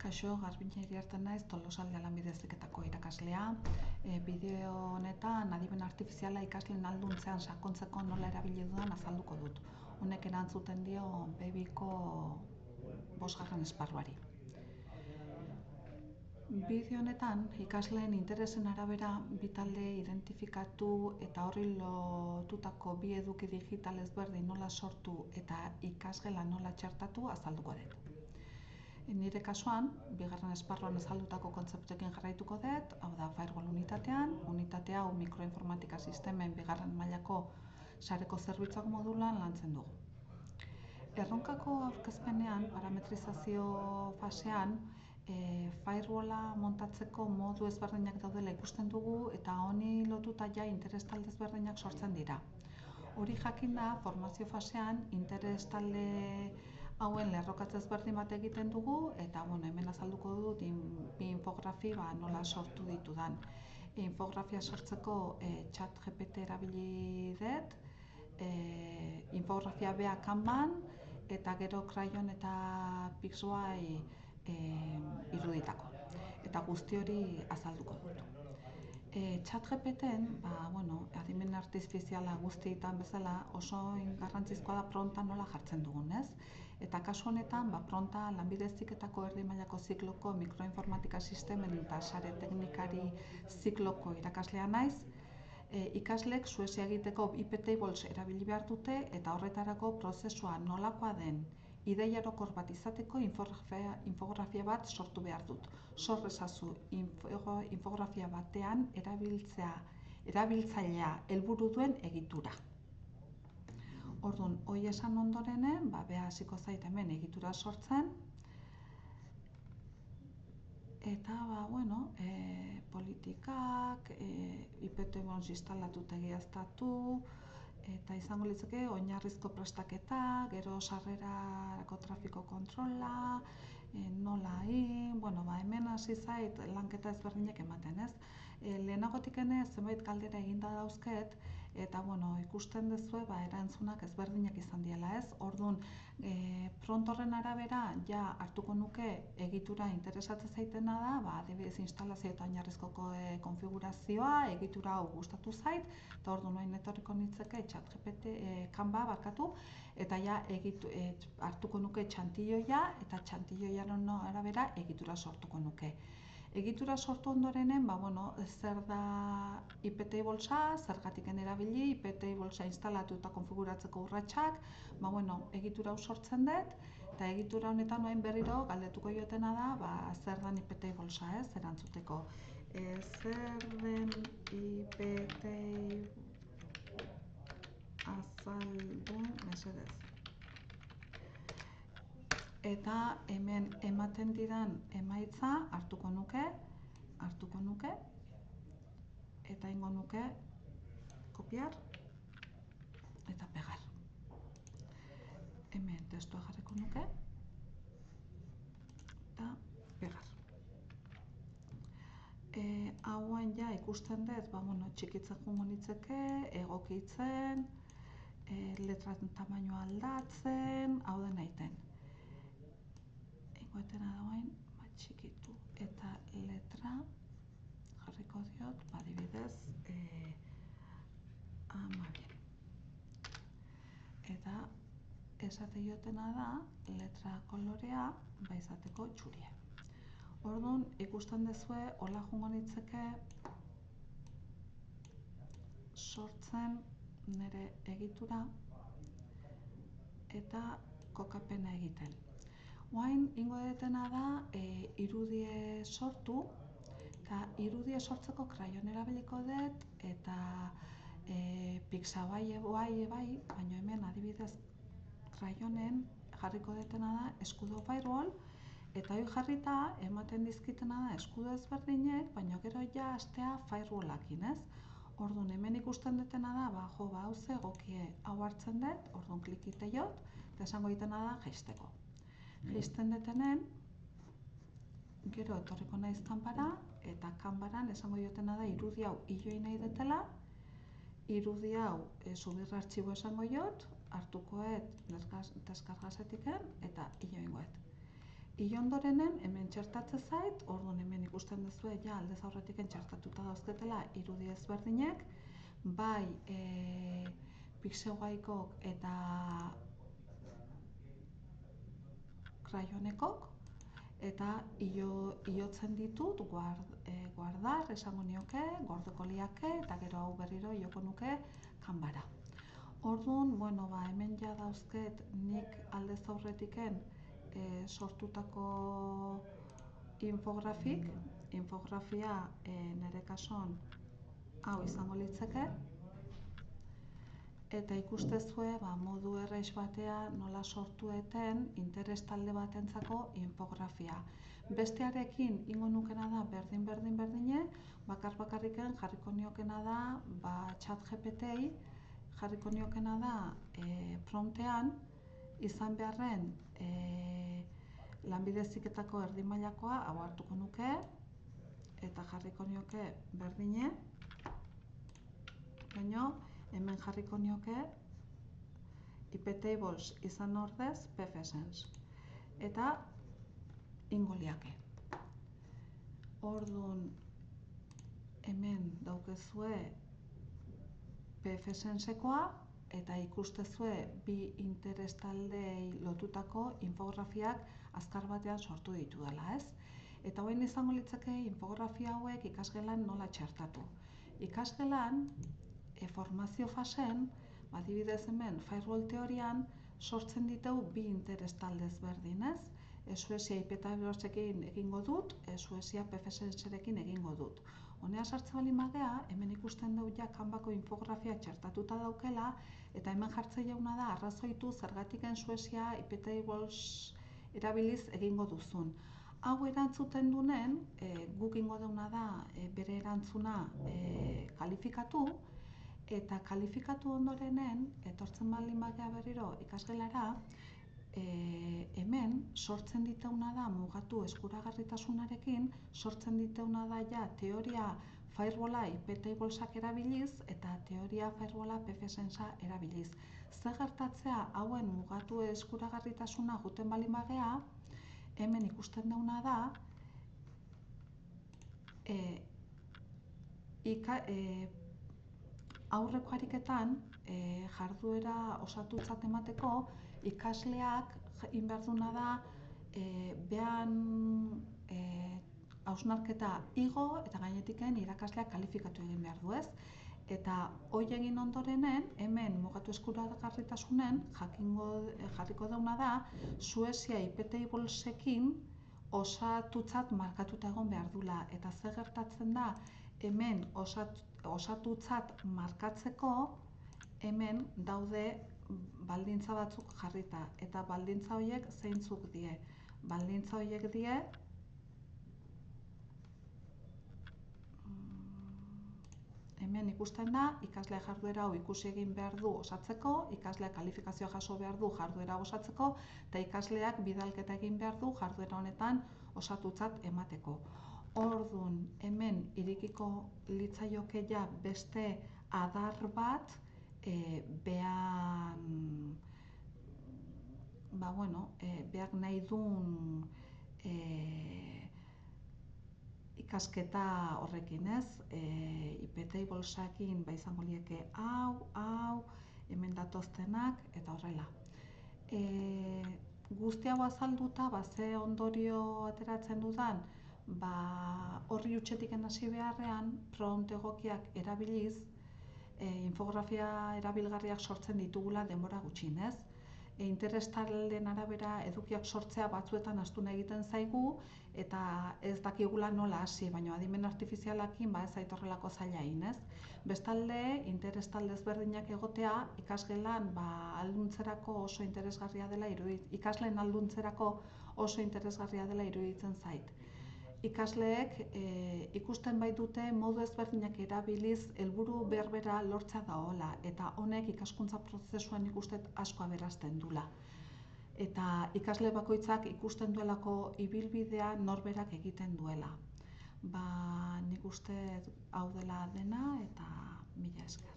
Kaixo, Garbine Iriarte naiz, Tolosaldea Lanbide Heziketako irakaslea. Bideo honetan adimen artifiziala ikasleen ahalduntzean sakontzeko nola erabili dudan azalduko dut. Honek erantzuten dio B2ko 5. esparruari. Bideo honetan ikasleen interesen arabera bi talde identifikatu eta horri lotutako bi eduki digital ezberdin nola sortu eta ikasgela nola txertatu azalduko dut. Nire kasuan, 2. esparruan azaldutako kontzeptuekin jarraituko dut, hau da firewall unitatean, unitate hau mikroinformatika sistemen 2. mailako sareko zerbitzuak modulan lantzen dugu. Erronkako aurkezpenean, parametrizazio fasean, firewalla montatzeko modu ezberdinak daudela ikusten dugu eta honi lotuta ja interes talde ezberdinak sortzen dira. Hori jakinda, formazio fasean, interes talde hauen lerrokatze ezberdin bat egiten dugu eta hemen azalduko dut bi infografi nola sortu ditudan. Infografia sortzeko ChatGPT erabili dut, infografia bea Kanban eta gero Crayon eta Pixby iruditako. Eta guzti hori azalduko dut. ChatGPTen, adimen artifiziala guztietan bezala oso garrantzizkoa da pronta nola jartzen dugun, ez? Eta kasu honetan, pronta Lanbide Heziketako erdi mailako zikloko mikroinformatika sistemen eta sare teknikari zikloko irakaslea naiz. Ikaslek suesia egiteko IP tables erabili behar dute eta horretarako prozesua nolakoa den ideia orokor bat izateko infografia bat sortu behar dut. Sor ezazu infografia batean erabiltzailea helburu duen egitura. Orduan, hori esan ondorenen, beha hasiko zait hemen egitura sortzen. Eta, politikak, IP tables instalatuta egiaztatu, eta izango litzake oinarrizko prestaketa, gero sarrerako trafiko kontrola, nola egin, hemen hasi zait lanketa ezberdinak ematen, ez? Lehenagotik zenbait galdera eginda dauzket, eta ikusten duzue erantzunak ezberdinak izan diela, ez? Orduan, pront horren arabera ja hartuko nuke egitura interesatzen zaitena da, adibidez instalazio eta oinarrizko konfigurazioa, egitura hau gustatu zait, eta orduan noin etorriko nitzeke ChatGPT Canva barkatu, eta ja hartuko nuke txantilloia eta txantilloiaren arabera egitura sortuko nuke. Egitura sortu ondorenen, zer da IP tablesa, zergatik erabili, IP tablesa instalatu eta konfiguratzeko urratsak, egitura hau sortzen dut, eta egitura honetan noen berriro galdetuko jotena da, zer den IP tablesa, ez, erantzuteko. Zer den IP table azaldu mesedez. Eta hemen ematen didan emaitza hartuko nuke, eta ingo nuke kopiar eta pegar. Hemen testua jarriko nuke, eta pegar. Hauen ja ikusten dut, txikitzen jungo nitzeke, egokitzen, letran tamainoa aldatzen, hau den egiten. Ingoetena dagoen, txikitu eta letra jarriko diot, adibidez, 12. Eta esate jotena da, letra kolorea izateko txuria. Orduan, ikusten duzue, hola jungo nitzeke sortzen nire egitura eta kokapena egiten. Oain, ingo dutena da, irudie sortu, eta irudie sortzeko Crayon erabiliko dut, eta Pixby bai, baina hemen adibidez Crayonen jarriko dutena da eskudo firewall, eta hori jarrita ematen dizkitena da eskudo ezberdinek, baina gero ja hastea firewallakin, ez? Orduan, hemen ikusten dutena da, hau ze egokie hau hartzen dut, orduan klikite jot, eta esango ditena da jaisteko. Jaisten dutenen, gero etorriko naiz kanpara, eta kanparan esango jotena da irudi hau hiloi nahi dutela, irudi hau subir artxibo esango jot, hartukoet deskargazetiken eta hiloi ingoet. ondorenen hemen txertatze zait, orduan hemen ikusten duzue ja aldez aurretik txertatuta dauzketela irudi ezberdinek, bai pixegoaikok eta krayonekok, eta iotzen ditut guardar, esango nioke, gordeko liake, eta gero hau berriro ioko nuke kanbara. Orduan, bueno, hemen ja dauzket nik aldez aurretiken sortutako infografia nire kasuan hau izango litzeke, eta ikustezue modu errez batean nola sortueten interes talde batentzako infografia. Bestearekin ingo nukena da berdine, bakarriken jarriko niokena da ChatGPT-i jarriko niokena da promptean izan beharren lanbide heziketako erdi mailakoa hau hartuko nuke eta jarriko nioke berdine, baina hemen jarriko nioke iptables izan ordez PFSense eta ingo liake. Orduan hemen daukezue PFSensekoa eta ikustezue bi interes taldei lotutako infografiak azkar batean sortu ditudala, ez? Eta orain izango litzake infografia hauek ikasgelan nola txertatu. Ikasgelan formazio fasen, adibidez hemen firewall teorian sortzen ditugu bi interes talde ezberdin, ez? Suezia iptablesekin egingo dut, Suezia PFSenserekin egingo dut. Honea sartzen baldin bagea, hemen ikusten dugu ja kanbako infografia txertatuta daukela, eta hemen jartzen jauna da arrazoitu zergatiken Suezia iptables erabiliz egingo duzun. Hau erantzuten dunen, guk ingo duguna da bere erantzuna kalifikatu, eta kalifikatu ondorenen, etortzen baldin bagea berriro ikasgelara, hemen sortzen dituguna da mugatu eskuragarritasunarekin, sortzen dituguna da ja teoria firewalla iptablesak erabiliz eta teoria firewalla PFSensa erabiliz. Zer gertatzea hauen mugatu eskuragarritasuna juten baldin bagea, hemen ikusten duguna da aurreko ariketan jarduera osatutzat emateko ikasleak inberduna da behan hausnarketa igo eta gainetiken irakasleak kalifikatu egin behar du, ez? Eta hoi egin ondorenen, hemen mugatu eskuragarritasunen jarriko dauna da Suezia iptablesekin osatutzat markatuta egon behar dula. Eta zer gertatzen da, hemen osatutzat markatzeko, hemen daude baldintza batzuk jarrita. Eta baldintza horiek zeintzuk die? Baldintza horiek die hemen ikusten da, ikaslea jarduera hau ikusi egin behar du osatzeko, ikasleak kalifikazioa jaso behar du jarduera osatzeko, eta ikasleak bidalketa egin behar du jarduera honetan osatutzat emateko. Orduan, hemen irekiko litzaioke ja beste adar bat beak nahi duen ikasketa horrekin, ez? Iptablesekin izango lieke hau, hemen datoztenak, eta horrela. Guzti hau azalduta, ze ondorio ateratzen dudan, horri hutsetik hasi beharrean, prompt egokiak erabiliz, infografia erabilgarriak sortzen ditugula denbora gutxinez. Interes taldeen arabera edukiak sortzea batzuetan astuna egiten zaigu eta ez dakigula nola hasi, baina adimen artifizialakin ez zait horrelako zaila egin, ez? Bestalde, interes talde ezberdinak egotea ikasgelan ahalduntzerako oso interesgarria dela ikasleen ahalduntzerako oso interesgarria dela iruditzen zait. Ikasleek ikusten baitute modu ezberdinak erabiliz helburu berbera lortzea dagoela, eta honek ikaskuntza prozesuan ikusten asko aberazten dula. Eta ikasle bakoitzak ikusten duelako ibilbidea norberak egiten duela. Nik uste hau dela dena eta mila esker.